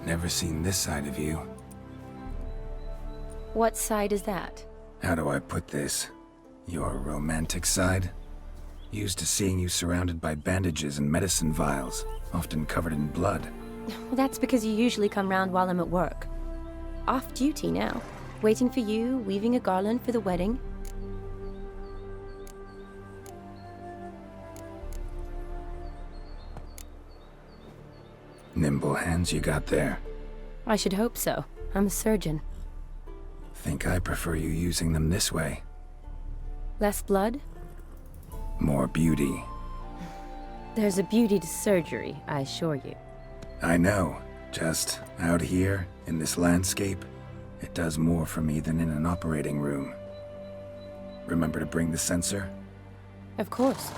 Never seen this side of you. What side is that? How do I put this? Your romantic side? Used to seeing you surrounded by bandages and medicine vials, often covered in blood. Well, that's because you usually come round while I'm at work. Off duty now. Waiting for you, weaving a garland for the wedding. Nimble hands you got there. I should hope so. I'm a surgeon. Think I prefer you using them this way. Less blood? More beauty. There's a beauty to surgery, I assure you. I know. Just out here, in this landscape, it does more for me than in an operating room. Remember to bring the sensor? Of course.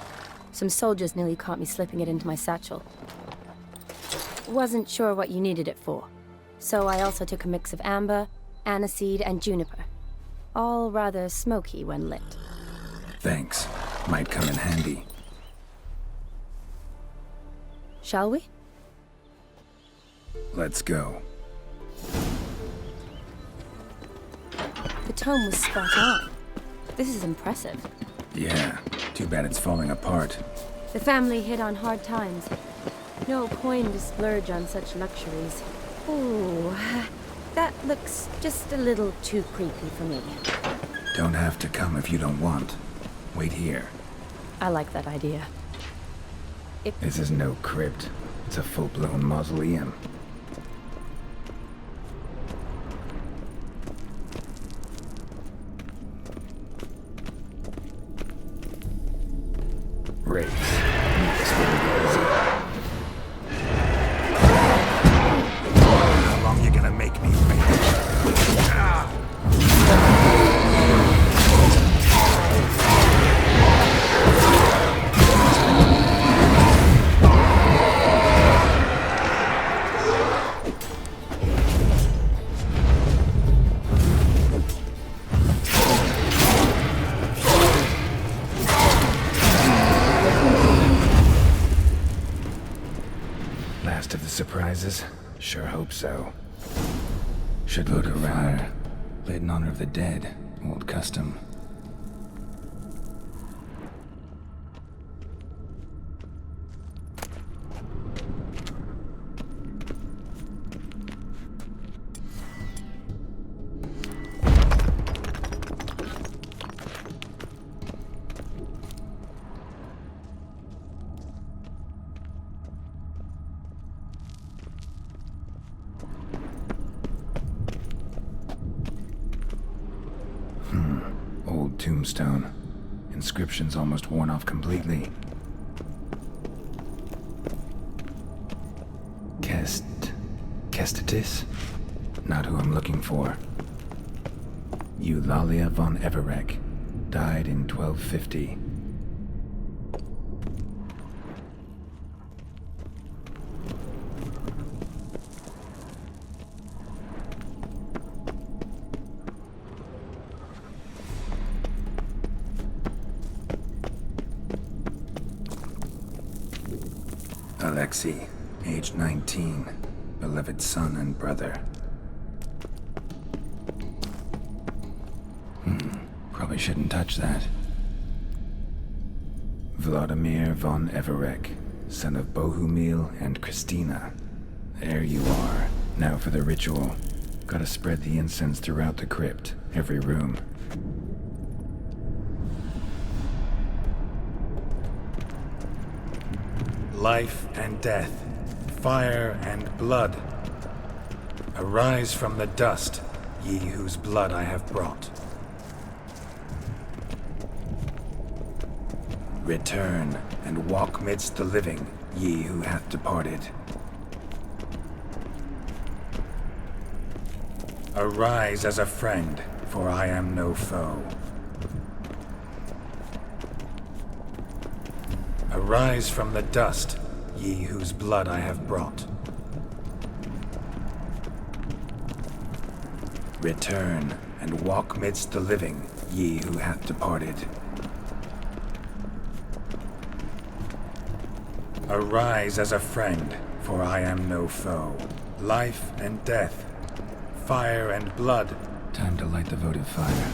Some soldiers nearly caught me slipping it into my satchel. Wasn't sure what you needed it for, so I also took a mix of amber, aniseed, and juniper. All rather smoky when lit. Thanks. Might come in handy. Shall we? Let's go. The tome was spot on. This is impressive. Yeah, too bad it's falling apart. The family hit on hard times. No coin to splurge on such luxuries. Ooh, that looks just a little too creepy for me. Don't have to come if you don't want. Wait here. I like that idea. This is no crypt. It's a full-blown mausoleum. Wraiths. This wouldn't be easy. How long you gonna make me wait? Last of the surprises? Sure hope so. Should load a fire. Lit in honor of the dead. Old custom. Old tombstone. Inscription's almost worn off completely. Kestitis? Not who I'm looking for. Eulalia von Everec. Died in 1250. Alexei, age 19, beloved son and brother. Probably shouldn't touch that. Vladimir von Everec, son of Bohumil and Christina. There you are. Now for the ritual. Gotta spread the incense throughout the crypt, every room. Life and death, fire and blood. Arise from the dust, ye whose blood I have brought. Return and walk midst the living, ye who hath departed. Arise as a friend, for I am no foe. Arise from the dust, ye whose blood I have brought. Return and walk midst the living, ye who hath departed. Arise as a friend, for I am no foe. life and death, fire and blood. Time to light the votive fire.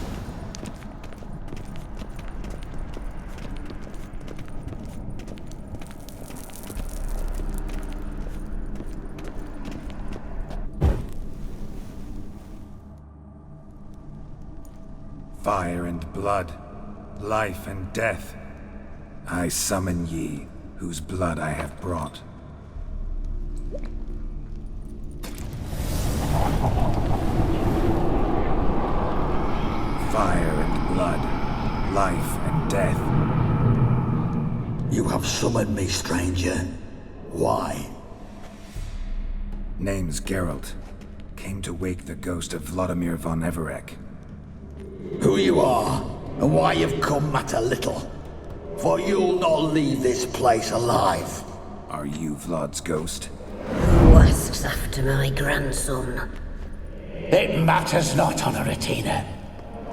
Fire and blood, life and death. I summon ye, whose blood I have brought. Fire and blood, life and death. You have summoned me, stranger. Why? Name's Geralt. Came to wake the ghost of Vladimir von Everec. Who you are, and why you've come matter little. For you'll not leave this place alive. Are you Vlad's ghost? Who asks after my grandson? It matters not, Honoratina.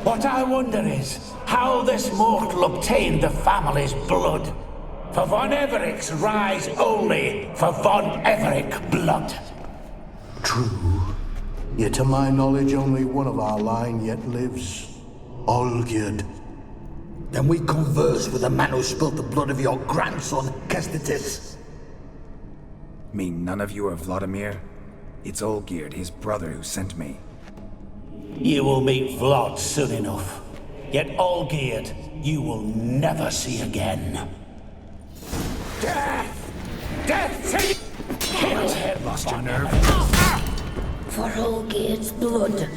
What I wonder is how this mortal obtained the family's blood. For von Everec's rise only for von Everec blood. True. Yet to my knowledge, only one of our line yet lives. Olgierd. Then we converse with the man who spilt the blood of your grandson, Kestitis. Mean none of you are Vladimir? It's Olgierd, his brother, who sent me. You will meet Vlad soon enough. Yet Olgierd, you will never see again. Death! Death to you! Kill him! Lost your nerve? For Olgierd's blood.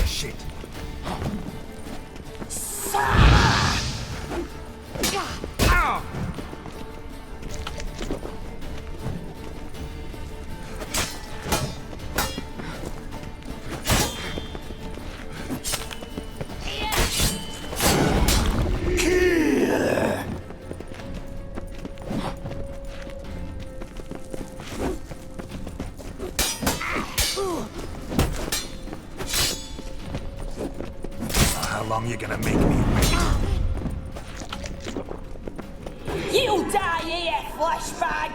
Shit. How long you gonna make me wait? You die here, flashbag!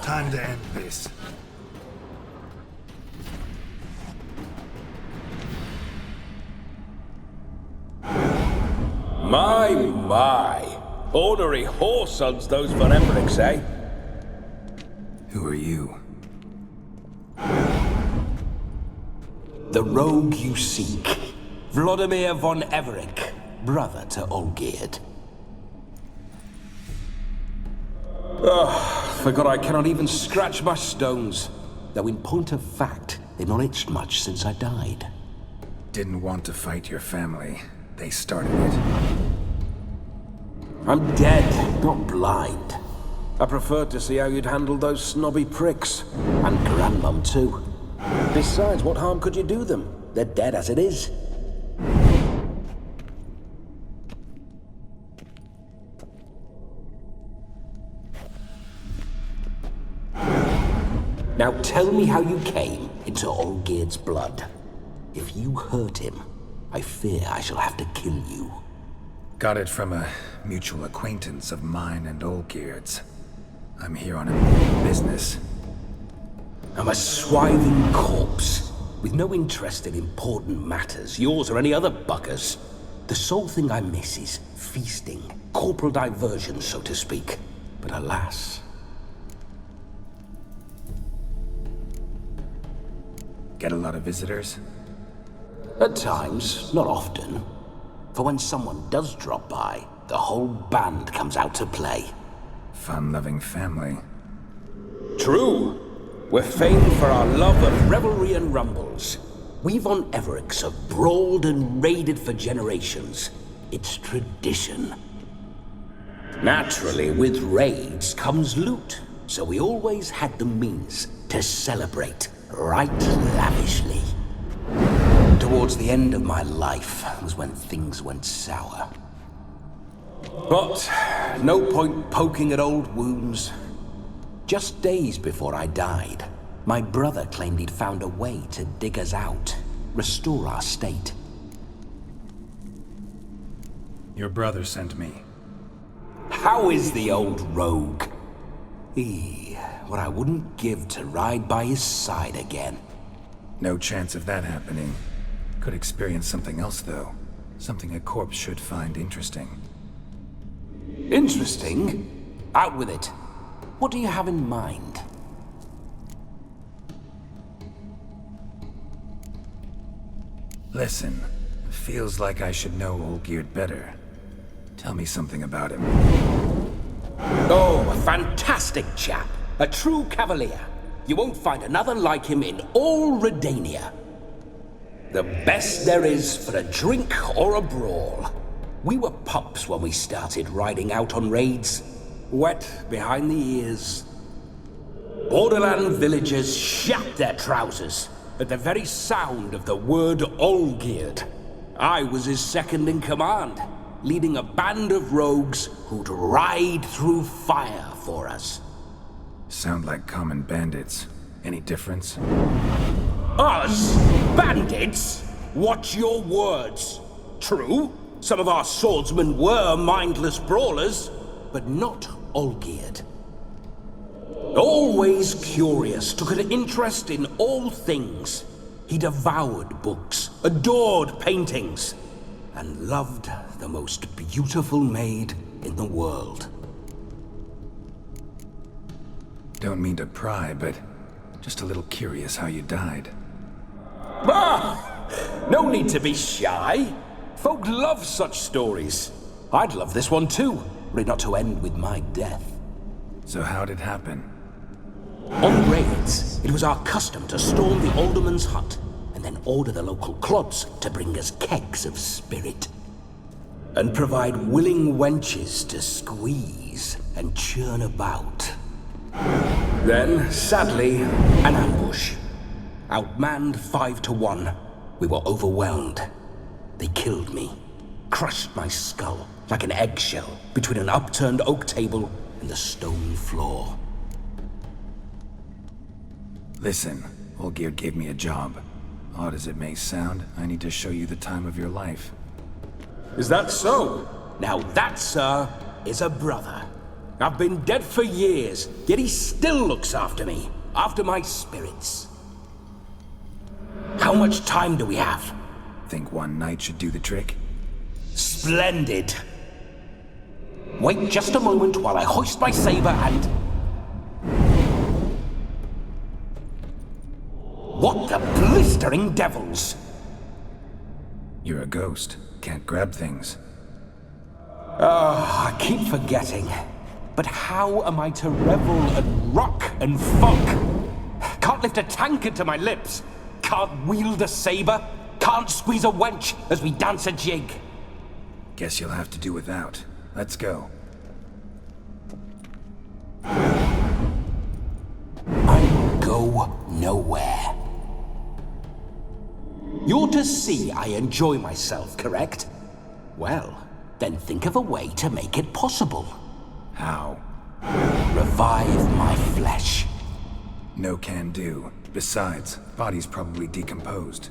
Time to end this. My. Ornery whoresuns those von Everecs, eh? Who are you? The rogue you seek. Vladimir von Everec, brother to Olgierd. Forgot I cannot even scratch my stones. Though in point of fact, they've not itched much since I died. Didn't want to fight your family. They started it. I'm dead, not blind. I preferred to see how you'd handle those snobby pricks. And Grandmum, too. Besides, what harm could you do them? They're dead as it is. Now tell me how you came into Olgierd's blood. If you hurt him, I fear I shall have to kill you. Got it from a mutual acquaintance of mine and Olgierd's. I'm here on a business. I'm a swiving corpse, with no interest in important matters, yours or any other buggers. The sole thing I miss is feasting, corporal diversion, so to speak. But alas... Get a lot of visitors? At times, not often. For when someone does drop by, the whole band comes out to play. Fun-loving family. True. We're famed for our love of revelry and rumbles. We von Everecs have brawled and raided for generations. It's tradition. Naturally, with raids comes loot, so we always had the means to celebrate right lavishly. towards the end of my life was when things went sour. But no point poking at old wounds. Just days before I died, my brother claimed he'd found a way to dig us out, restore our state. Your brother sent me. How is the old rogue? What I wouldn't give to ride by his side again. No chance of that happening. Could experience something else, though. Something a corpse should find interesting. Interesting? Out with it. What do you have in mind? Listen, feels like I should know Olgierd better. Tell me something about him. Oh, a fantastic chap. A true cavalier. You won't find another like him in all Redania. The best there is for a drink or a brawl. We were pups when we started riding out on raids. Wet behind the ears. Borderland villagers shat their trousers at the very sound of the word Olgierd. I was his second in command, leading a band of rogues who'd ride through fire for us. Sound like common bandits. Any difference? Us? Bandits? Watch your words. True, some of our swordsmen were mindless brawlers, but not Olgierd. Always curious, took an interest in all things. He devoured books, adored paintings, and loved the most beautiful maid in the world. Don't mean to pry, but just a little curious how you died. Ah! No need to be shy. Folk love such stories. I'd love this one too, were it not to end with my death. So how'd it happen? On raids, it was our custom to storm the alderman's hut, and then order the local clods to bring us kegs of spirit. And provide willing wenches to squeeze and churn about. Then, sadly, an ambush. Outmanned 5-1, we were overwhelmed. They killed me, crushed my skull like an eggshell between an upturned oak table and the stone floor. Listen, Olgierd gave me a job. Odd as it may sound, I need to show you the time of your life. Is that so? Now that, sir, is a brother. I've been dead for years, yet he still looks after me, after my spirits. How much time do we have? Think one night should do the trick? Splendid. Wait just a moment while I hoist my saber and... What the blistering devils? You're a ghost. Can't grab things. I keep forgetting. But how am I to revel and rock and funk? Can't lift a tankard to my lips. Can't wield a saber. Can't squeeze a wench as we dance a jig. Guess you'll have to do without. Let's go. I will go nowhere. You're to see I enjoy myself, correct? Well, then think of a way to make it possible. How? Revive my flesh. No can do. Besides, body's probably decomposed.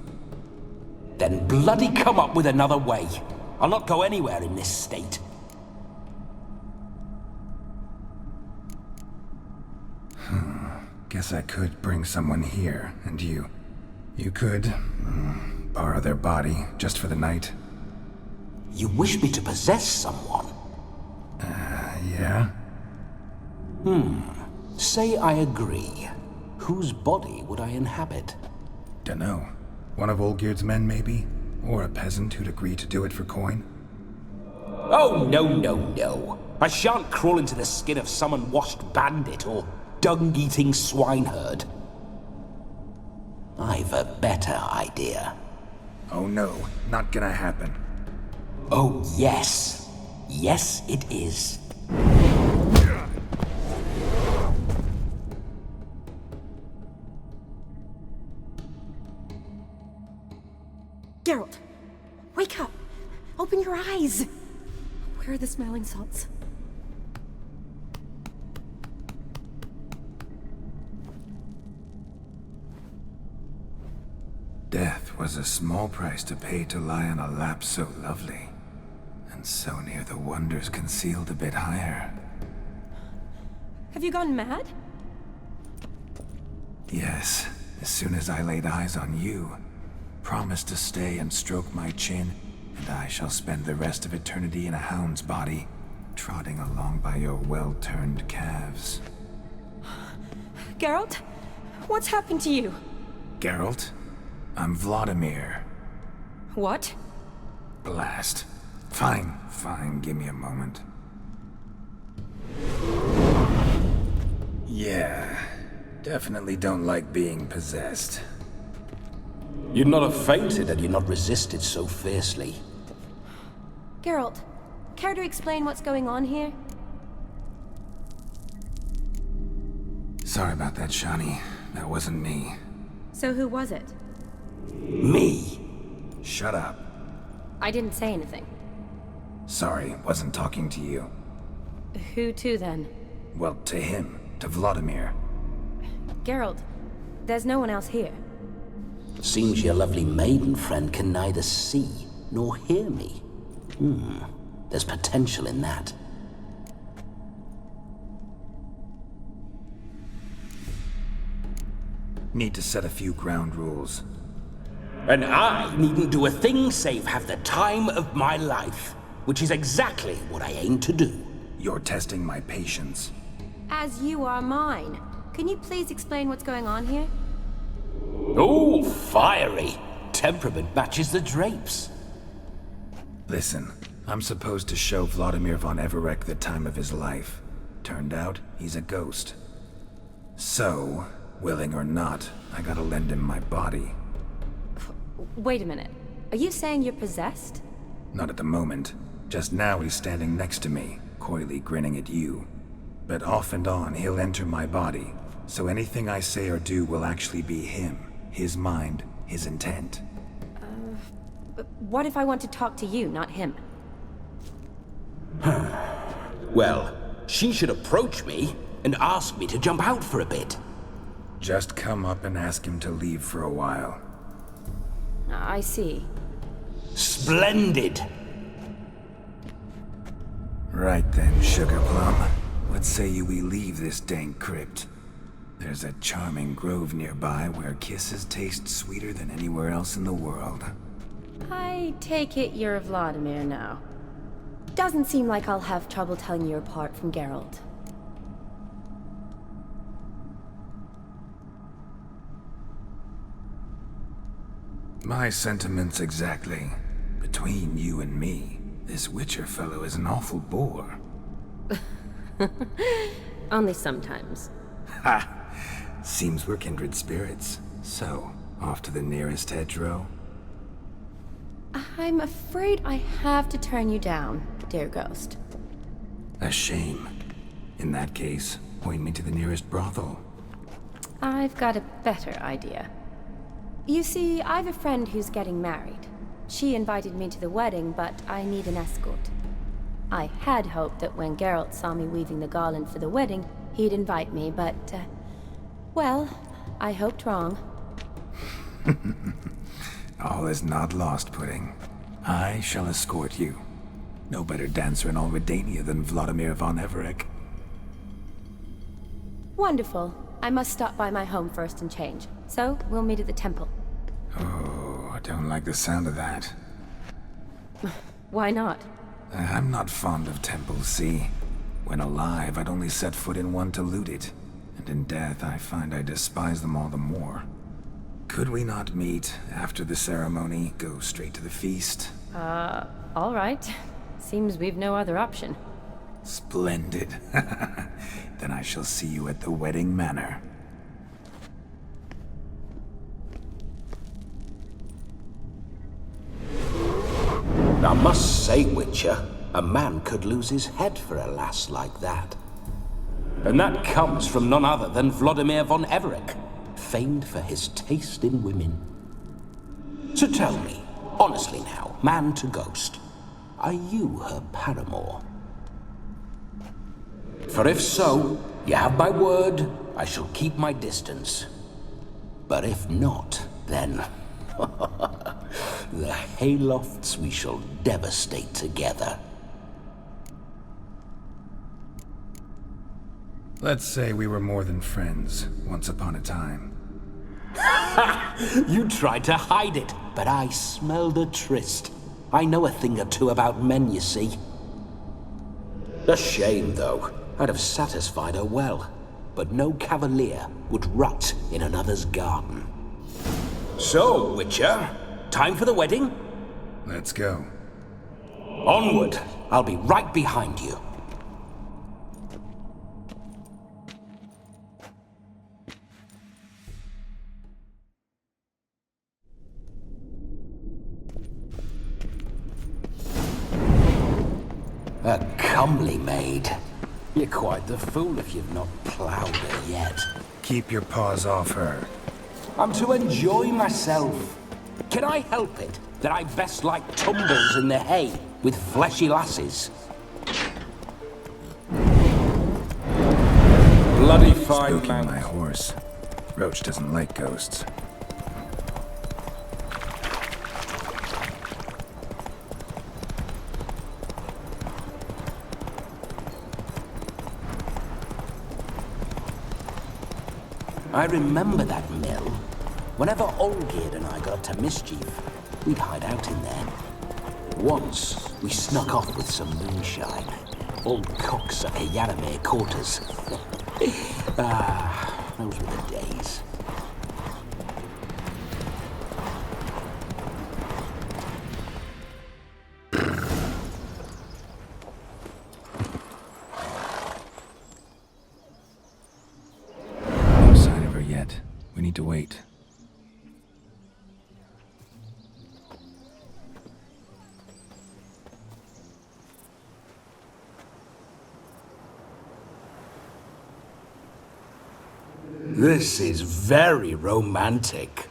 Then bloody come up with another way. I'll not go anywhere in this state. Guess I could bring someone here, and you could borrow their body just for the night. You wish me to possess someone? Yeah? Say I agree. Whose body would I inhabit? Dunno. One of Olgierd's men, maybe? Or a peasant who'd agree to do it for coin? Oh, no. I shan't crawl into the skin of some unwashed bandit or dung-eating swineherd. I've a better idea. Oh no, not gonna happen. Oh, yes. Yes, it is. Geralt, wake up! Open your eyes! Where are the smelling salts? Death was a small price to pay to lie on a lap so lovely, and so near the wonders concealed a bit higher. Have you gone mad? Yes, as soon as I laid eyes on you, promise to stay and stroke my chin, and I shall spend the rest of eternity in a hound's body, trotting along by your well-turned calves. Geralt? What's happened to you? Geralt? I'm Vladimir. What? Blast. Fine, give me a moment. Yeah, definitely don't like being possessed. You'd not have fainted had you not resisted so fiercely. Geralt, care to explain what's going on here? Sorry about that, Shani. That wasn't me. So who was it? Me? Shut up. I didn't say anything. Sorry, wasn't talking to you. Who to then? Well, to him. To Vladimir. Geralt, there's no one else here. Seems your lovely maiden friend can neither see nor hear me. There's potential in that. Need to set a few ground rules. And I needn't do a thing save have the time of my life, which is exactly what I aim to do. You're testing my patience. As you are mine. Can you please explain what's going on here? Oh, fiery. Temperament matches the drapes. Listen, I'm supposed to show Vladimir von Everec the time of his life. Turned out, he's a ghost. So, willing or not, I gotta lend him my body. Wait a minute. Are you saying you're possessed? Not at the moment. Just now he's standing next to me, coyly grinning at you. But off and on, he'll enter my body. So anything I say or do will actually be him. His mind, his intent. But what if I want to talk to you, not him? Well, she should approach me and ask me to jump out for a bit. Just come up and ask him to leave for a while. I see. Splendid! Right then, Sugar Plum. What say you we leave this dank crypt? There's a charming grove nearby where kisses taste sweeter than anywhere else in the world. I take it you're Vladimir now. Doesn't seem like I'll have trouble telling you apart from Geralt. My sentiments exactly. Between you and me, this Witcher fellow is an awful bore. Only sometimes. Ha! Seems we're kindred spirits. So, off to the nearest hedgerow? I'm afraid I have to turn you down, dear ghost. A shame. In that case, point me to the nearest brothel. I've got a better idea. You see, I've a friend who's getting married. She invited me to the wedding, but I need an escort. I had hoped that when Geralt saw me weaving the garland for the wedding, he'd invite me, but, well, I hoped wrong. All is not lost, Pudding. I shall escort you. No better dancer in all Redania than Vladimir von Everec. Wonderful. I must stop by my home first and change. So, we'll meet at the temple. Oh, I don't like the sound of that. Why not? I'm not fond of temples, see? When alive, I'd only set foot in one to loot it. And in death, I find I despise them all the more. Could we not meet after the ceremony, go straight to the feast? All right. Seems we've no other option. Splendid. Then I shall see you at the wedding manor. I must say, Witcher, a man could lose his head for a lass like that. And that comes from none other than Vladimir von Everec, famed for his taste in women. So tell me, Honestly now, man to ghost. Are you her paramour? For if so, you have my word, I shall keep my distance. But if not, then... the Haylofts we shall devastate together. Let's say we were more than friends, once upon a time. You tried to hide it, but I smelled a tryst. I know a thing or two about men, you see. A shame, though. I'd have satisfied her well. But no cavalier would rot in another's garden. So, Witcher, time for the wedding? Let's go. Onward! I'll be right behind you. A comely maid. You're quite the fool if you've not ploughed her yet. Keep your paws off her. I'm to enjoy myself. Can I help it that I best like tumbles in the hay with fleshy lasses? Bloody fine Spooking man. my horse. Roach doesn't like ghosts. I remember that mill. Whenever Olgierd and I got up to mischief, we'd hide out in there. Once, we snuck off with some moonshine. Old cocksucker Yaramir caught us. Those were the days. No sign of her yet. We need to wait. This is very romantic.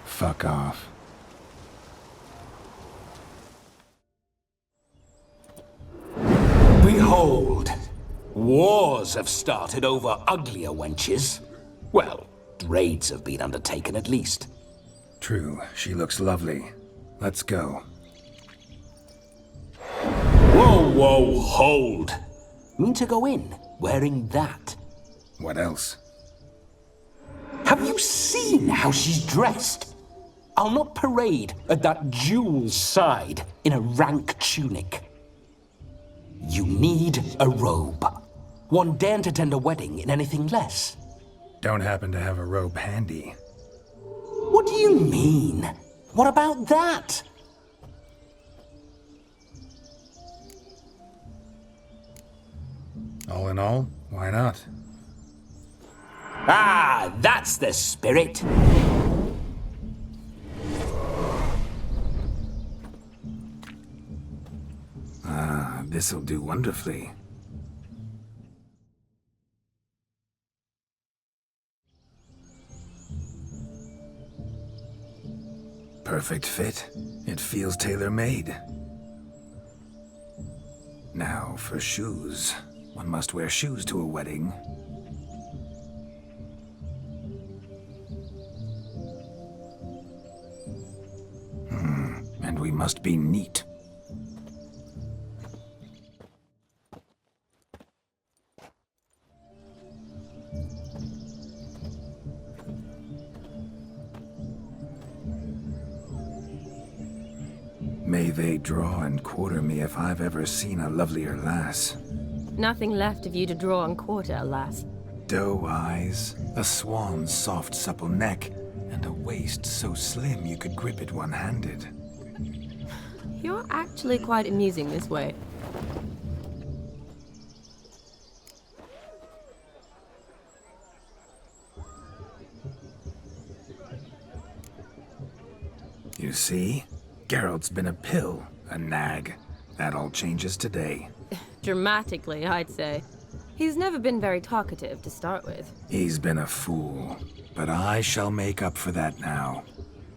Fuck off. Behold, wars have started over uglier wenches. Well, raids have been undertaken at least. True, she looks lovely. Let's go. Whoa, whoa, hold! Mean to go in, wearing that? What else? Have you seen how she's dressed? I'll not parade at that jewel's side in a rank tunic. You need a robe. One daren't attend a wedding in anything less. Don't happen to have a robe handy. What do you mean? What about that? All in all, why not? Ah, that's the spirit. This'll do wonderfully. Perfect fit. It feels tailor-made. Now for shoes. One must wear shoes to a wedding. And we must be neat. May they draw and quarter me if I've ever seen a lovelier lass. Nothing left of you to draw and quarter, alas. Doe eyes, a swan's soft supple neck, and a waist so slim you could grip it one-handed. You're actually quite amusing this way. You see? Geralt's been a pill, a nag. That all changes today. Dramatically, I'd say. He's never been very talkative to start with. He's been a fool, but I shall make up for that now.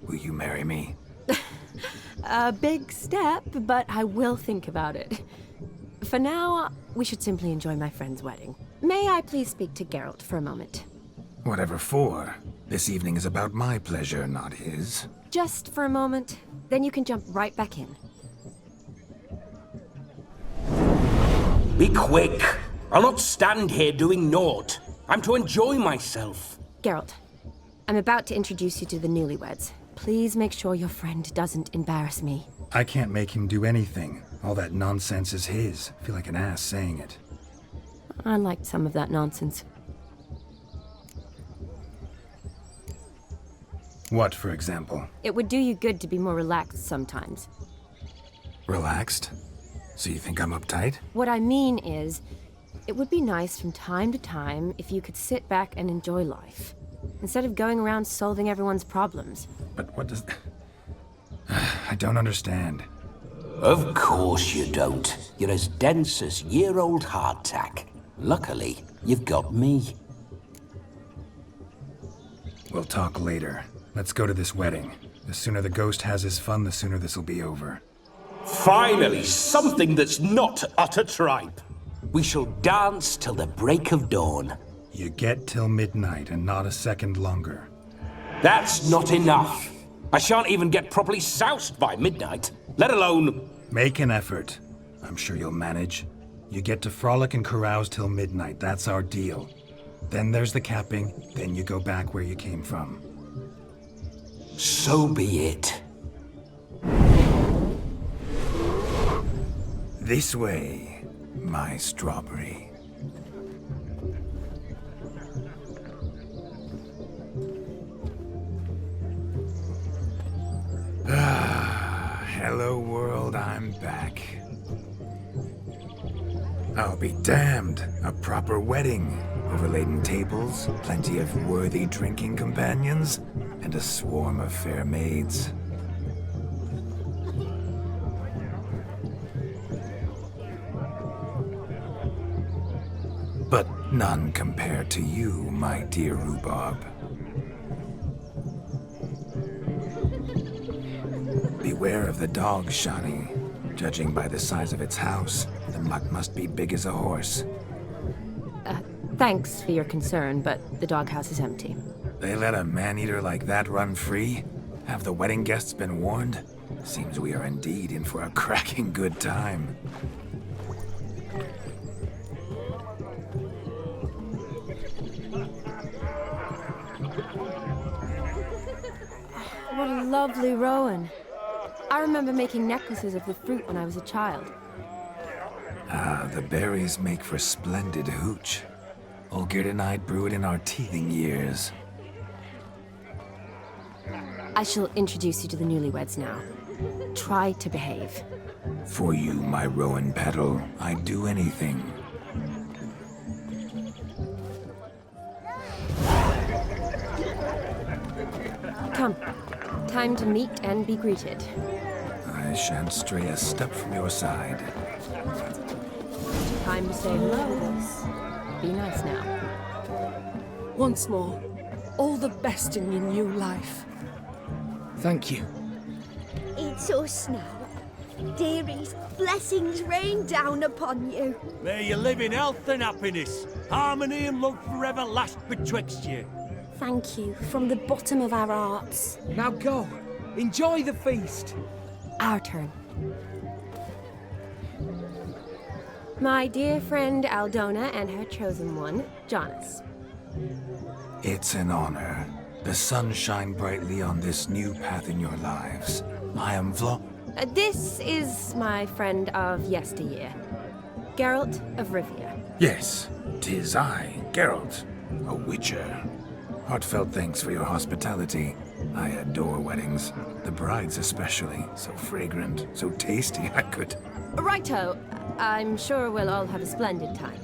Will you marry me? A big step, but I will think about it. For now, we should simply enjoy my friend's wedding. May I please speak to Geralt for a moment? Whatever for. This evening is about my pleasure, not his. Just for a moment, then you can jump right back in. Be quick! I'll not stand here doing naught. I'm to enjoy myself. Geralt, I'm about to introduce you to the newlyweds. Please make sure your friend doesn't embarrass me. I can't make him do anything. All that nonsense is his. I feel like an ass saying it. I liked some of that nonsense. What, for example? It would do you good to be more relaxed sometimes. Relaxed? So you think I'm uptight? What I mean is, it would be nice from time to time if you could sit back and enjoy life, instead of going around solving everyone's problems. But what does... I don't understand. Of course you don't. You're as dense as year-old hardtack. Luckily, you've got me. We'll talk later. Let's go to this wedding. The sooner the ghost has his fun, the sooner this'll be over. Finally, something that's not utter tripe. We shall dance till the break of dawn. You get till midnight and not a second longer. That's not enough. I shan't even get properly soused by midnight, let alone... Make an effort. I'm sure you'll manage. You get to frolic and carouse till midnight, that's our deal. Then there's the capping, then you go back where you came from. So be it. This way, my strawberry. Hello world, I'm back. I'll be damned. A proper wedding. Overladen tables, plenty of worthy drinking companions, and a swarm of fair maids. But none compared to you, my dear Rhubarb. Beware of the dog, Shani. Judging by the size of its house, the mutt must be big as a horse. Thanks for your concern, but the doghouse is empty. They let a man-eater like that run free? Have the wedding guests been warned? Seems we are indeed in for a cracking good time. What a lovely rowan. I remember making necklaces of the fruit when I was a child. Ah, the berries make for splendid hooch. Olgierd and I brew it in our teething years. I shall introduce you to the newlyweds now. Try to behave. For you, my rowan petal, I'd do anything. Come. Time to meet and be greeted. I shan't stray a step from your side. Time to say hello. Be nice now. Once more, all the best in your new life. Thank you. It's us now. Dearies, blessings rain down upon you. May you live in health and happiness. Harmony and love forever last betwixt you. Thank you from the bottom of our hearts. Now go. Enjoy the feast. Our turn. My dear friend Aldona and her chosen one, Jonas. It's an honor. The sun shine brightly on this new path in your lives. I am This is my friend of yesteryear, Geralt of Rivia. Yes, 'tis I, Geralt, a witcher. Heartfelt thanks for your hospitality. I adore weddings. The brides especially. So fragrant, so tasty, I could... Righto. I'm sure we'll all have a splendid time.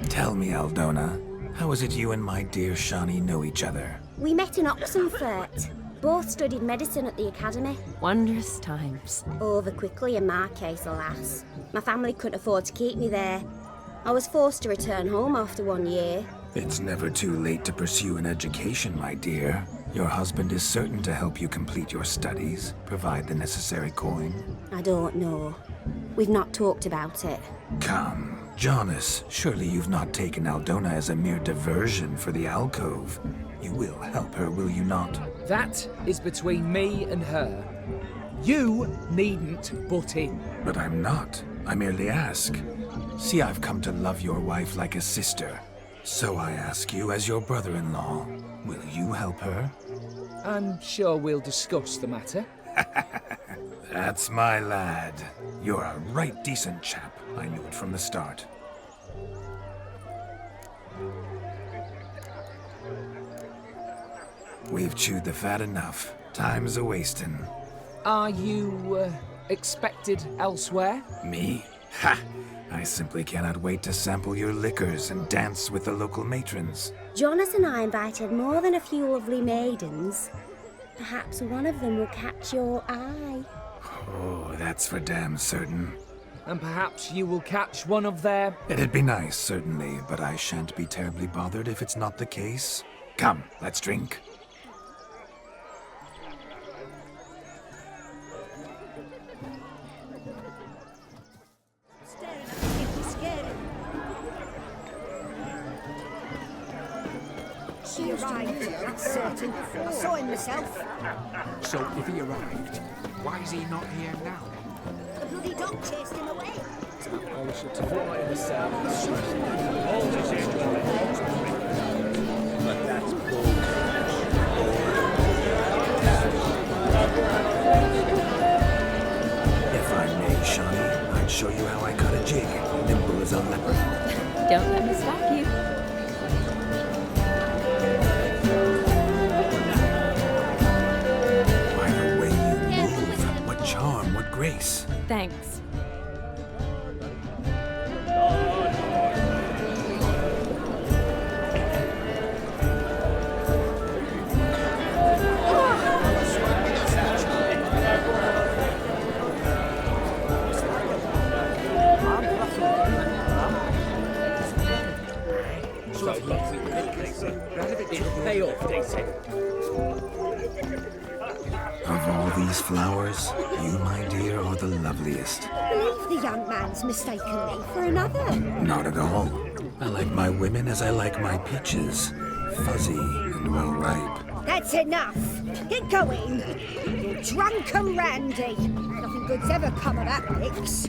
Tell me, Aldona, how is it you and my dear Shani know each other? We met in Oxenfurt. Both studied medicine at the academy. Wondrous times. Over quickly in my case, alas. My family couldn't afford to keep me there. I was forced to return home after 1 year. It's never too late to pursue an education, my dear. Your husband is certain to help you complete your studies, provide the necessary coin. I don't know. We've not talked about it. Come, Jonas, surely you've not taken Aldona as a mere diversion for the alcove. You will help her, will you not? That is between me and her. You needn't butt in. But I'm not. I merely ask. See, I've come to love your wife like a sister. So I ask you, as your brother-in-law, will you help her? I'm sure we'll discuss the matter. That's my lad. You're a right decent chap. I knew it from the start. We've chewed the fat enough. Time's a-wasting. Are you, expected elsewhere? Me? Ha! I simply cannot wait to sample your liquors and dance with the local matrons. Jonas and I invited more than a few lovely maidens. Perhaps one of them will catch your eye. Oh, that's for damn certain. And perhaps you will catch one of their... It'd be nice, certainly, but I shan't be terribly bothered if it's not the case. Come, let's drink. She arrived, that's certain. I saw him myself. So, if he arrived, why is he not here now? The bloody dog chased him away. But that's If I may, Shawnee, I'd show you how I cut a jig, nimble as a leopard. Don't let me stop you. By the way you move, what charm, what grace. Thanks. Of all these flowers, you, my dear, are the loveliest. Believe the young man's mistaken me for another. Not at all. I like my women as I like my peaches. Fuzzy and well ripe. That's enough. Get going. You're drunk and randy. Nothing good's ever come of that mix.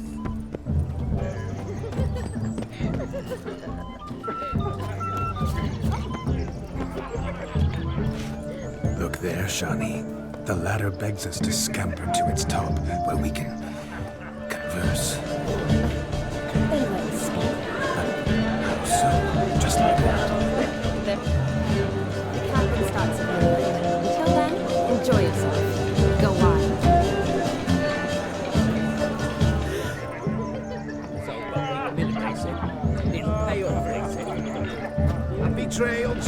Look there, Shawnee. The ladder begs us to scamper to its top, where we can converse. How so? Just like that? The cabin starts at midnight. Until then, enjoy yourself. Go wild. It'll pay off, Happy trails.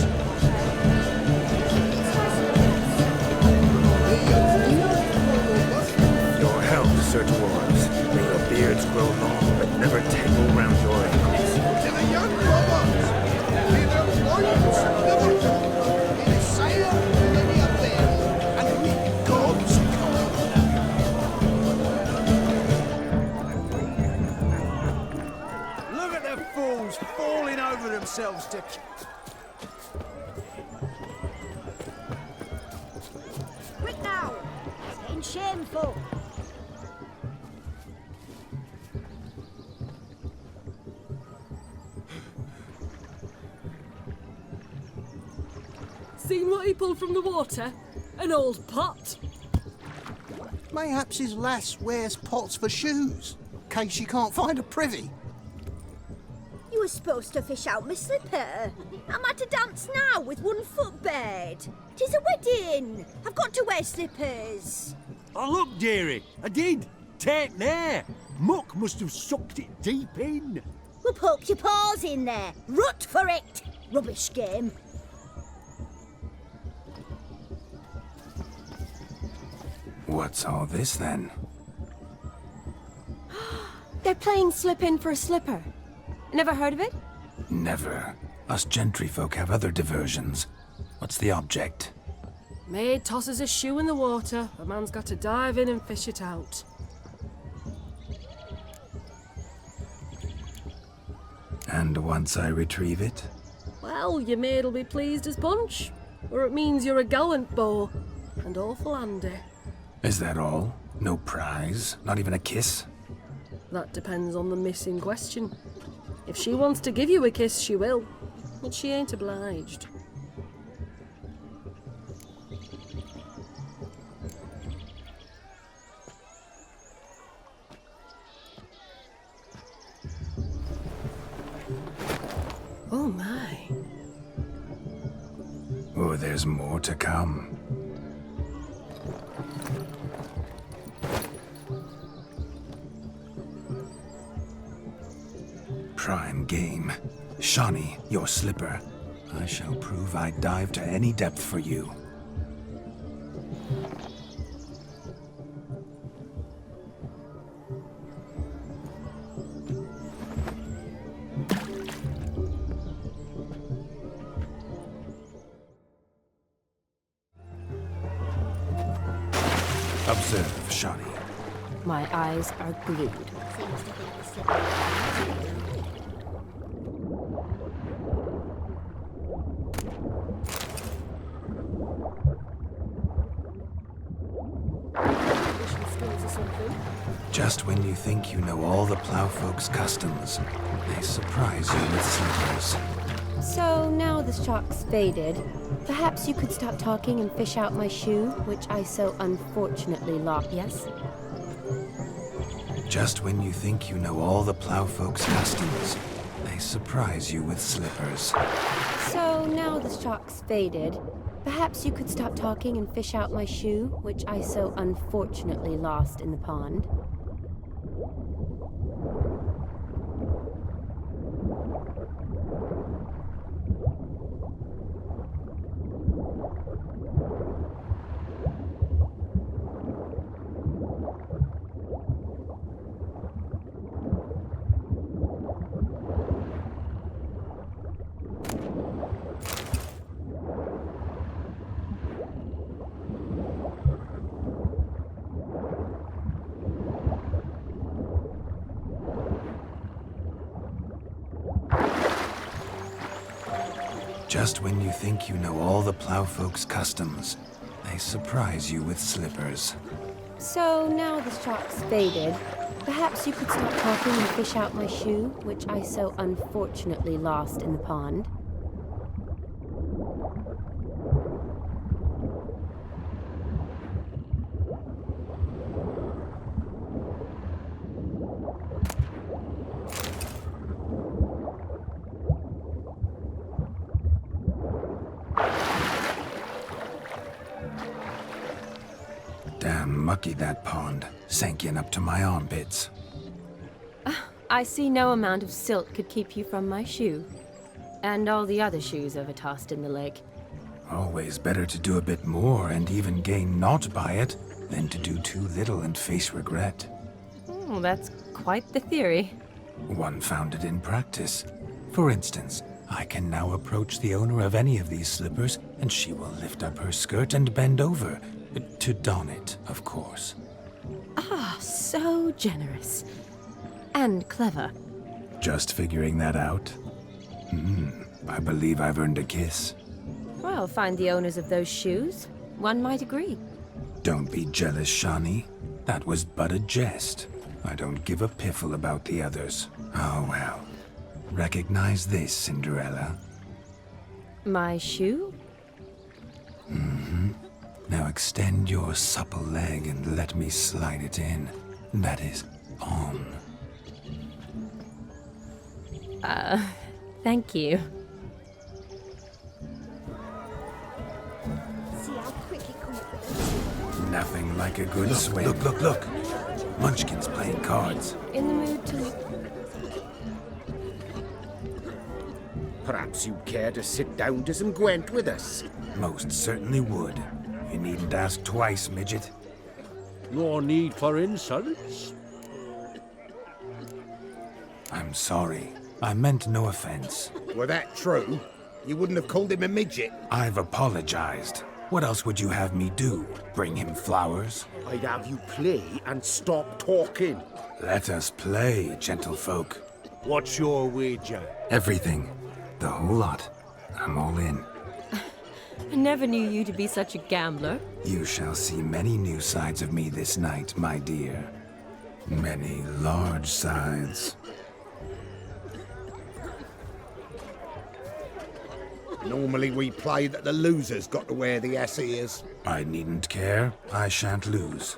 Your health, Sir Dwarves. May your beards grow long, but never tangle round your ankles. To the young robbers, may their warriors never come. May they sail many a day, and meet God's coming. Look at the fools falling over themselves to... Quick now. It's getting shameful. Seen what he pulled from the water? An old pot. Mayhaps his lass wears pots for shoes, in case she can't find a privy. You were supposed to fish out my slipper. I'm at a dance now with one foot bared. 'Tis a wedding. I've got to wear slippers. Oh, look, dearie, I did. Take there. Muck must have sucked it deep in. Well, poke your paws in there. Rut for it. Rubbish game. What's all this, then? They're playing slip in for a slipper. Never heard of it? Never. Us gentry folk have other diversions. What's the object? Maid tosses a shoe in the water. A man's got to dive in and fish it out. And once I retrieve it? Well, your maid'll be pleased as punch. Or it means you're a gallant beau. And awful handy. Is that all? No prize? Not even a kiss? That depends on the miss in question. If she wants to give you a kiss, she will. But she ain't obliged. Oh my. Oh, there's more to come. Prime game. Shawnee, your slipper. I shall prove I dive to any depth for you. Observe, Shawnee. My eyes are glued. Just when you think you know all the plowfolk's customs, they surprise you with slippers. So now the shock's faded. Perhaps you could stop talking and fish out my shoe, which I so unfortunately lost. Yes? Just when you think you know all the plowfolk's customs, they surprise you with slippers. So now the shock's faded. Perhaps you could stop talking and fish out my shoe, which I so unfortunately lost in the pond. Just when you think you know all the plowfolk's customs, they surprise you with slippers. So now the shock's faded. Perhaps you could stop talking and fish out my shoe, which I so unfortunately lost in the pond. Damn mucky that pond, sank in up to my armpits. I see no amount of silt could keep you from my shoe. And all the other shoes overtossed in the lake. Always better to do a bit more and even gain naught by it than to do too little and face regret. Oh, that's quite the theory. One founded in practice. For instance, I can now approach the owner of any of these slippers, and she will lift up her skirt and bend over. To don it, of course. Ah, so generous. And clever. Just figuring that out? I believe I've earned a kiss. Well, find the owners of those shoes. One might agree. Don't be jealous, Shawnee. That was but a jest. I don't give a piffle about the others. Oh well. Recognize this, Cinderella. My shoe? Now extend your supple leg and let me slide it in. That is, on. Thank you. See how quick he comes up with it. Nothing like a good swim. Look. Munchkin's playing cards. In the mood to... Perhaps you'd care to sit down to some Gwent with us? Most certainly would. You needn't ask twice, midget. No need for insults. I'm sorry. I meant no offense. Were that true, you wouldn't have called him a midget. I've apologized. What else would you have me do? Bring him flowers? I'd have you play and stop talking. Let us play, gentlefolk. What's your wager? Everything. The whole lot. I'm all in. I never knew you to be such a gambler. You shall see many new sides of me this night, my dear. Many large sides. Normally we play that the loser's got to wear the ass ears. I needn't care. I shan't lose.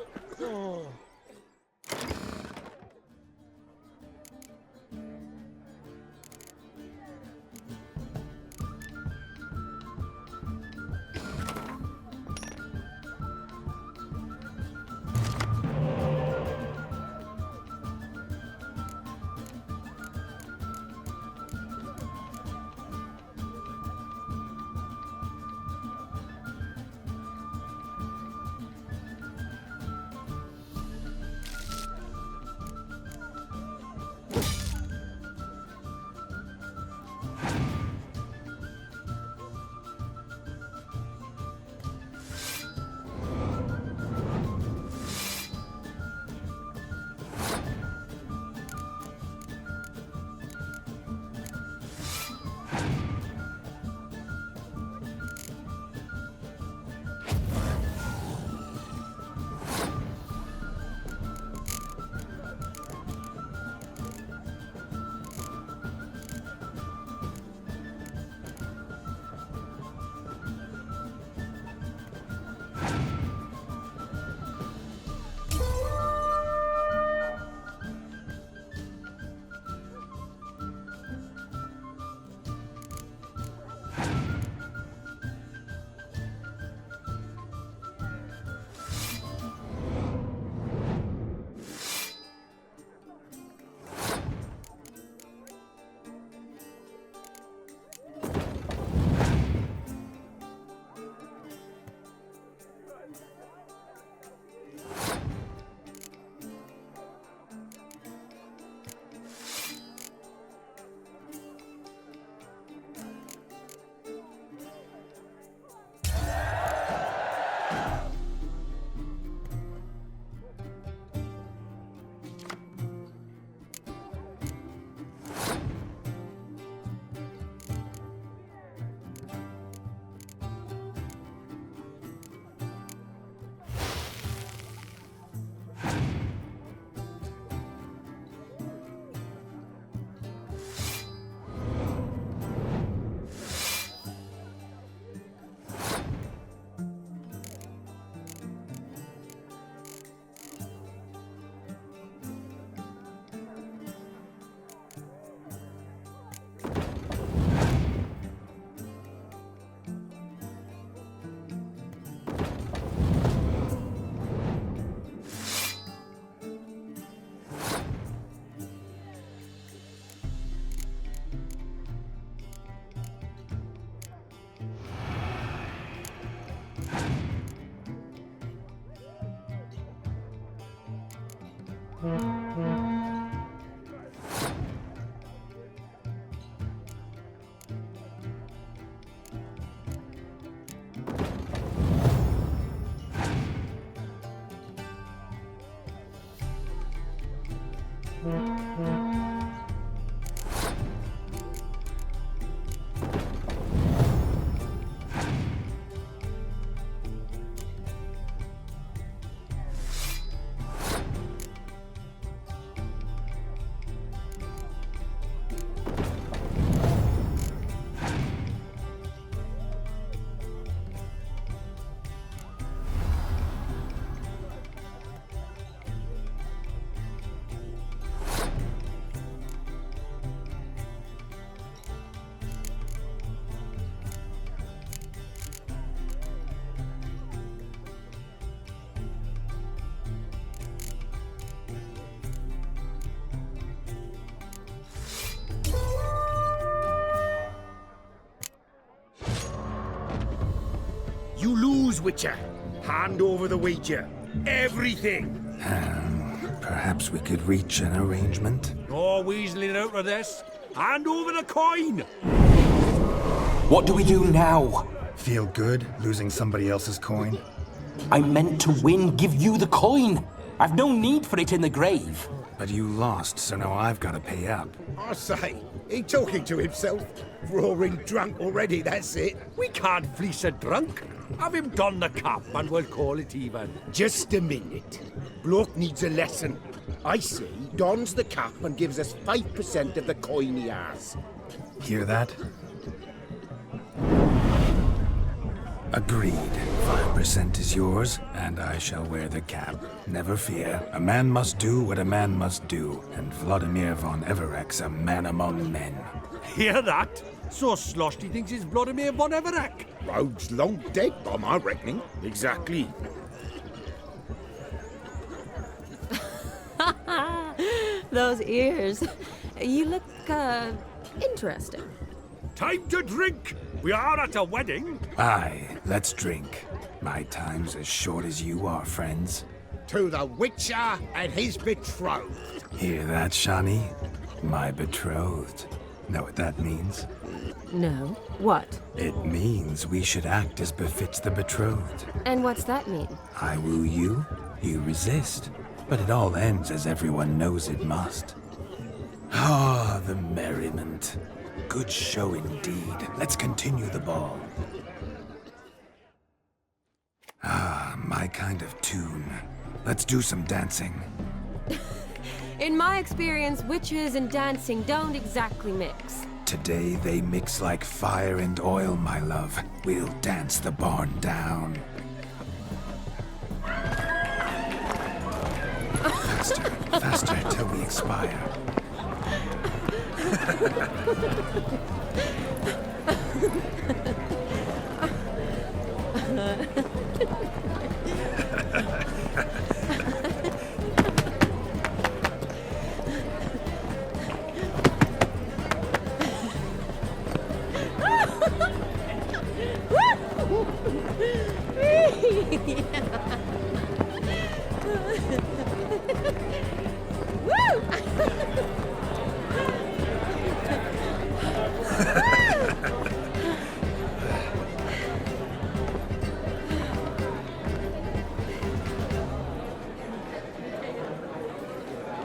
You lose, Witcher. Hand over the wager. Everything. Perhaps we could reach an arrangement? No weaseling out of this. Hand over the coin! What do we do now? Feel good losing somebody else's coin? I meant to win, give you the coin. I've no need for it in the grave. But you lost, so now I've got to pay up. I say, he talking to himself? Roaring drunk already, that's it. We can't fleece a drunk. Have him don the cap and we'll call it even. Just a minute. Bloke needs a lesson. I say, dons the cap and gives us 5% of the coin he has. Hear that? Agreed. 5% is yours, and I shall wear the cap. Never fear. A man must do what a man must do, and Vladimir von Everek's a man among men. Hear that? So Sloshy thinks he's Vladimir von Everek. Rogue's long dead, by my reckoning. Exactly. Those ears. You look, interesting. Time to drink! We are at a wedding. Aye, let's drink. My time's as short as you are, friends. To the Witcher and his betrothed. Hear that, Shani? My betrothed. Know what that means? No. What? It means we should act as befits the betrothed. And what's that mean? I woo you, you resist. But it all ends as everyone knows it must. Ah, the merriment. Good show indeed. Let's continue the ball. Ah, my kind of tune. Let's do some dancing. In my experience, witches and dancing don't exactly mix. Today they mix like fire and oil, my love. We'll dance the barn down. Faster, faster till we expire.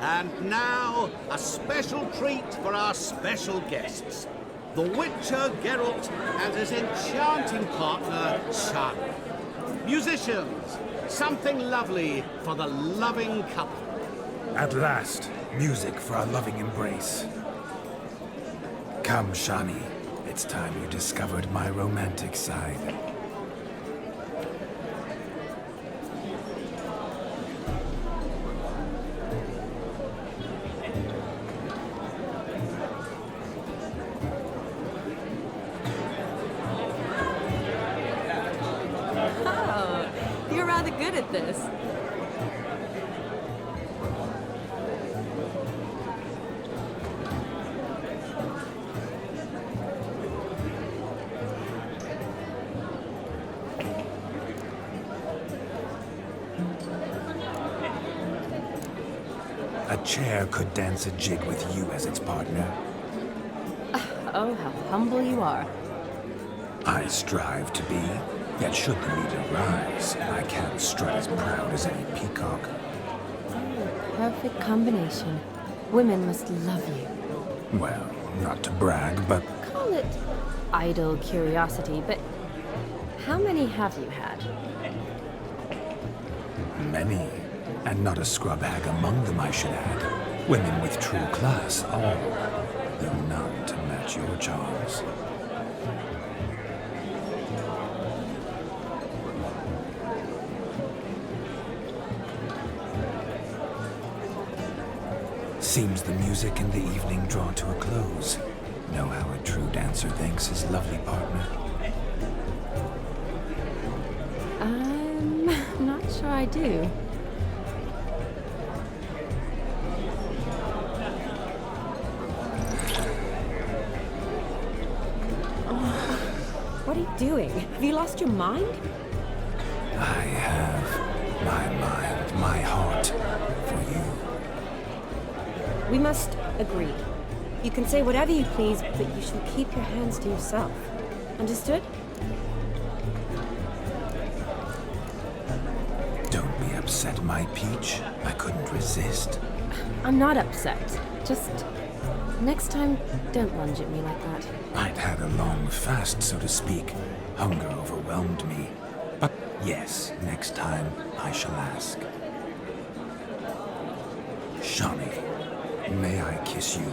And now, a special treat for our special guests. The Witcher Geralt and his enchanting partner, Shani. Musicians, something lovely for the loving couple. At last, music for our loving embrace. Come, Shani. It's time you discovered my romantic side. Oh, you're rather good at this. A chair could dance a jig with you as its partner. Oh, how humble you are. I strive to be, yet should the need arise, I can't strut as proud as any peacock. Perfect combination. Women must love you. Well, not to brag, but Call it idle curiosity, but how many have you had? many. And not a scrub hag among them, I should add. Women with true class, all. Though none to match your charms. Seems the music and the evening draw to a close. Know how a true dancer thanks his lovely partner. I'm not sure I do. What are you doing? Have you lost your mind? I have my mind, my heart for you. We must agree. You can say whatever you please, but you should keep your hands to yourself. Understood? Don't be upset, my peach. I couldn't resist. I'm not upset. Just... next time, don't lunge at me like that. I'd had a long fast, so to speak. Hunger overwhelmed me. But yes, next time I shall ask. Shawnee, may I kiss you?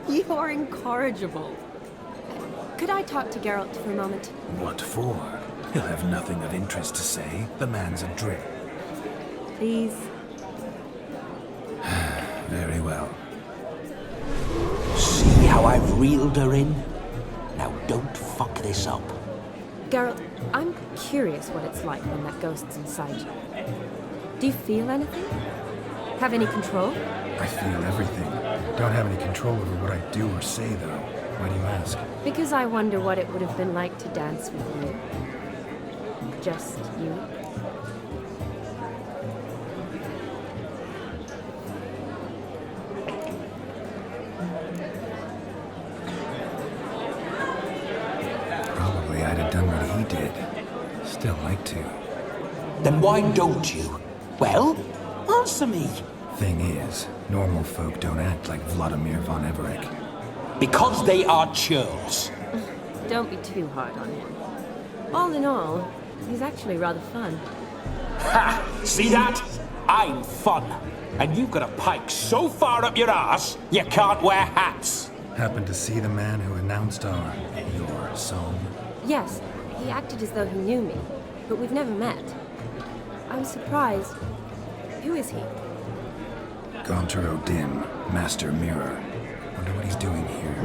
You are incorrigible. Could I talk to Geralt for a moment? What for? He'll have nothing of interest to say. The man's adrift. Please. Very well. See how I've reeled her in? Now don't fuck this up. Geralt, I'm curious what it's like when that ghost's inside you. Do you feel anything? Have any control? I feel everything. Don't have any control over what I do or say, though. Why do you ask? Because I wonder what it would have been like to dance with you. Just you. Probably I'd have done what he did. Still like to. Then why don't you? Well, answer me. Thing is, normal folk don't act like Vladimir von Everec. Because they are churls. Don't be too hard on him. All in all, he's actually rather fun. Ha! See that? I'm fun. And you've got a pike so far up your ass, you can't wear hats. Happened to see the man who announced your song? Yes, he acted as though he knew me, but we've never met. I was surprised. Who is he? Gaunter O'Dim, Master Mirror. Wonder what he's doing here.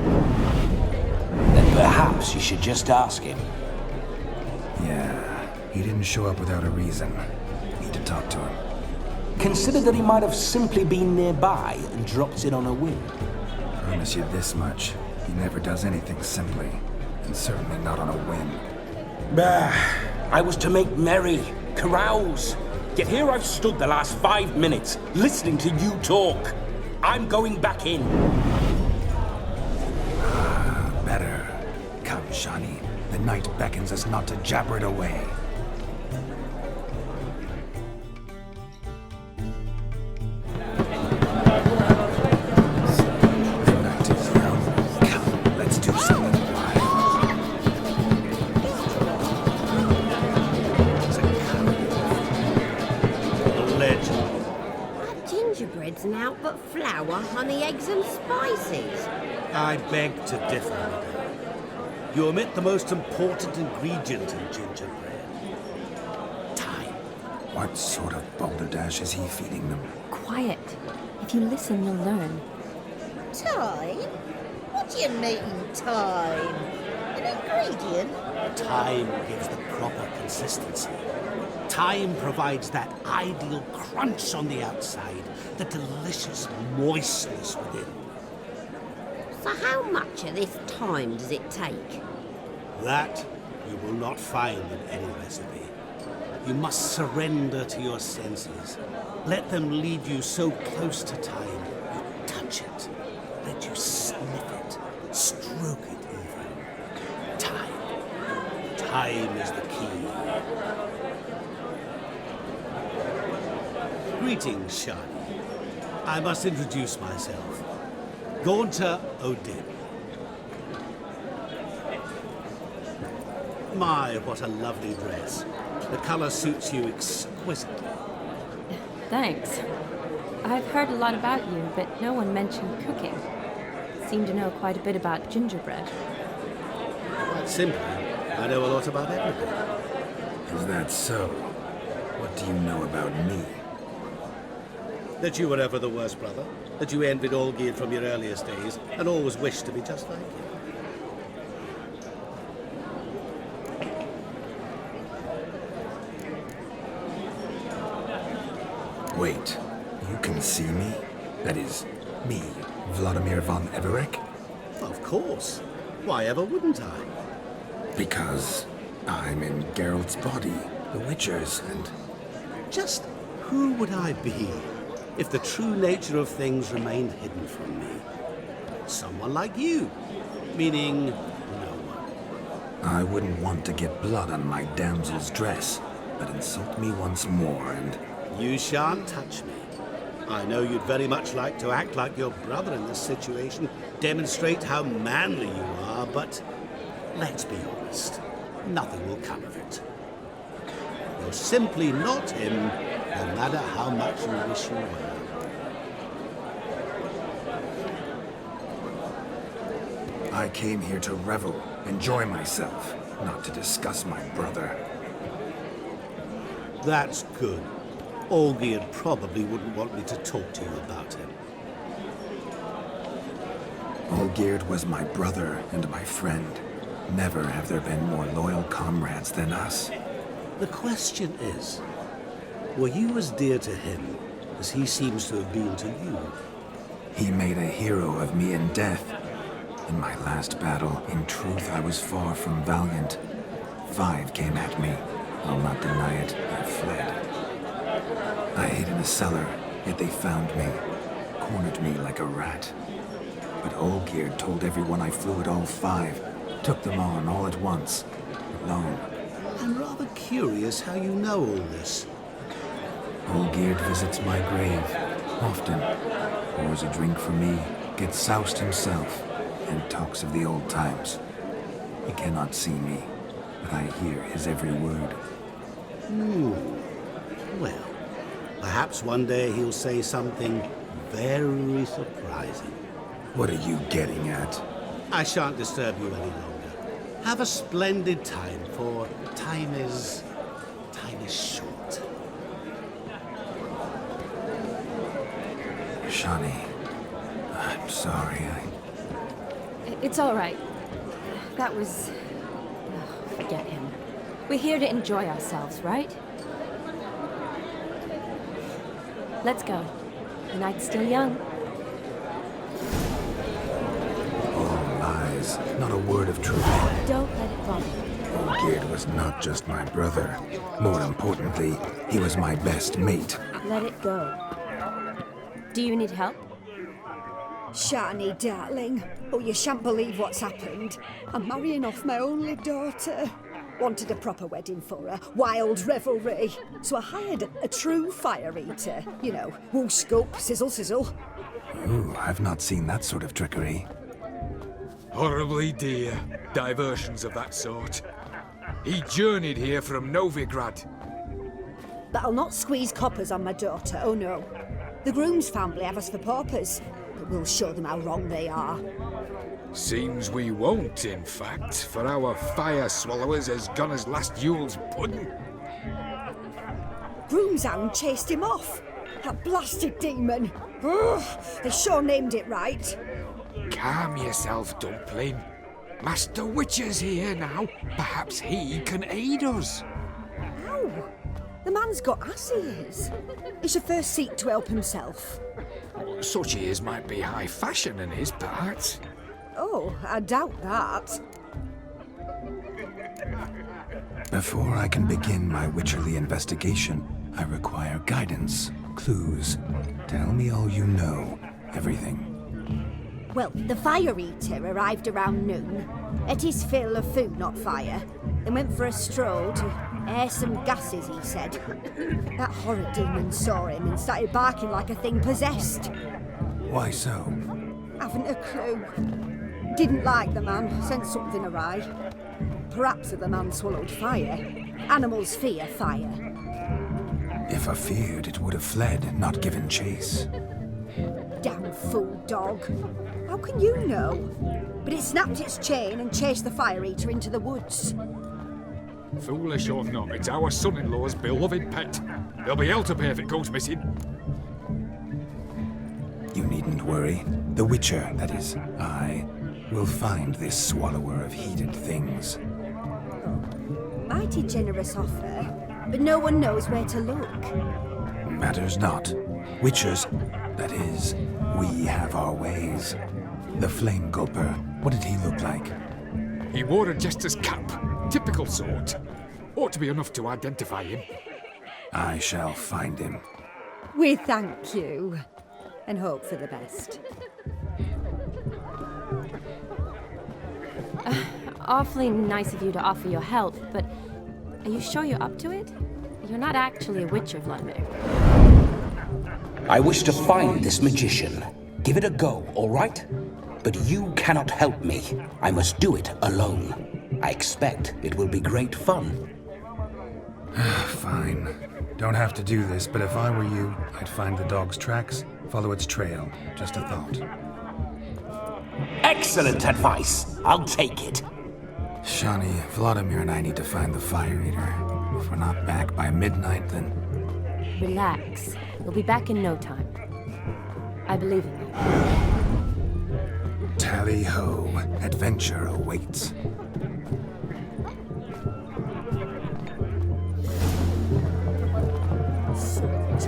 Then perhaps you should just ask him. Yeah, he didn't show up without a reason. Need to talk to him. Consider that he might have simply been nearby and dropped in on a whim. Promise you this much. He never does anything simply. And certainly not on a whim. Bah! I was to make merry, carouse. Yet here I've stood the last 5 minutes, listening to you talk. I'm going back in. Better. Come, Shawnee. The night beckons us not to jabber it away. The night is young. Come, let's do something. Gingerbread's naught but flour, honey, eggs and spices. I beg to differ, madame. You omit the most important ingredient in gingerbread. Time. What sort of balderdash is he feeding them? Quiet. If you listen, you'll learn. Time? What do you mean, time? An ingredient? Time gives the proper consistency. Time provides that ideal crunch on the outside, the delicious moistness within. So how much of this time does it take? That you will not find in any recipe. You must surrender to your senses. Let them lead you so close to time. You touch it. Let you sniff it. Stroke it even. Time. Time is the key. Greetings, Shawnee. I must introduce myself. Gaunter O'Dim. My, what a lovely dress. The color suits you exquisitely. Thanks. I've heard a lot about you, but no one mentioned cooking. Seem to know quite a bit about gingerbread. Quite simply, I know a lot about everything. Is that so? What do you know about me? That you were ever the worst brother, that you envied Olgierd from your earliest days, and always wished to be just like him. Wait, you can see me? That is, me, Vladimir von Everec? Of course. Why ever wouldn't I? Because I'm in Geralt's body, the Witcher's, and... Just who would I be? if the true nature of things remained hidden from me. Someone like you, meaning no one. I wouldn't want to get blood on my damsel's dress, but insult me once more and... You shan't touch me. I know you'd very much like to act like your brother in this situation, demonstrate how manly you are, but let's be honest, nothing will come of it. You're simply not him, no matter how much you wish you were. I came here to revel, enjoy myself, not to discuss my brother. That's good. Olgierd probably wouldn't want me to talk to you about him. Olgierd was my brother and my friend. Never have there been more loyal comrades than us. The question is, were you as dear to him as he seems to have been to you? He made a hero of me in death. In my last battle, in truth, I was far from valiant. 5 came at me. I'll not deny it, I fled. I hid in a cellar, yet they found me, cornered me like a rat. But Olgierd told everyone I flew at all 5, took them on all at once, alone. I'm rather curious how you know all this. Olgierd visits my grave, often. Pours a drink for me, gets soused himself, and talks of the old times. He cannot see me, but I hear his every word. Well, perhaps one day he'll say something very surprising. What are you getting at? I shan't disturb you any longer. Have a splendid time, for time is short. Shani, I'm sorry, It's all right. That was... Oh, forget him. We're here to enjoy ourselves, right? Let's go. The night's still young. All lies, not a word of truth. Don't let it bother you. Olgierd was not just my brother. More importantly, he was my best mate. Let it go. Do you need help? Shani, darling. Oh, you shan't believe what's happened. I'm marrying off my only daughter. Wanted a proper wedding for her, wild revelry. So I hired a true fire eater. You know, whoosh, scoop, sizzle, sizzle. Ooh, I've not seen that sort of trickery. Horribly dear diversions of that sort. He journeyed here from Novigrad. But I'll not squeeze coppers on my daughter, oh no. The groom's family have us for paupers, but we'll show them how wrong they are. Seems we won't, in fact, for our fire swallowers as gone as last Yule's pudding. Groom's hound chased him off. That blasted demon. Ugh, they sure named it right. Calm yourself, Dumpling. Master Witcher's here now. Perhaps he can aid us. Ow! The man's got ass ears. It's your first seat to help himself. Such ears might be high fashion in his part. Oh, I doubt that. Before I can begin my Witcherly investigation, I require guidance, clues. Tell me all you know, everything. Well, the fire eater arrived around noon, ate his fill of food, not fire, then went for a stroll to air some gases, he said. That horrid demon saw him and started barking like a thing possessed. Why so? Haven't a clue. Didn't like the man, sent something awry. Perhaps if the man swallowed fire. Animals fear fire. If I feared, it would have fled, not given chase. Damn fool dog. How can you know? But it snapped its chain and chased the fire eater into the woods. Foolish or not, it's our son-in-law's beloved pet. There'll be hell to pay if it goes missing. You needn't worry. The Witcher, that is, I, will find this swallower of heated things. Mighty generous offer, but no one knows where to look. Matters not. Witchers, that is, we have our ways. The Flame Gulper, what did he look like? He wore a jester's cap. Typical sort. Ought to be enough to identify him. I shall find him. We thank you and hope for the best. Awfully nice of you to offer your help, but are you sure you're up to it? You're not actually a witcher, Vladimir. I wish to find this magician. Give it a go, all right? But you cannot help me. I must do it alone. I expect it will be great fun. Fine. Don't have to do this, but if I were you, I'd find the dog's tracks, follow its trail. Just a thought. Excellent advice. I'll take it. Shani, Vladimir and I need to find the Fire Eater. If we're not back by midnight, then... Relax. We'll be back in no time. I believe in you. Tally-ho. Adventure awaits. So much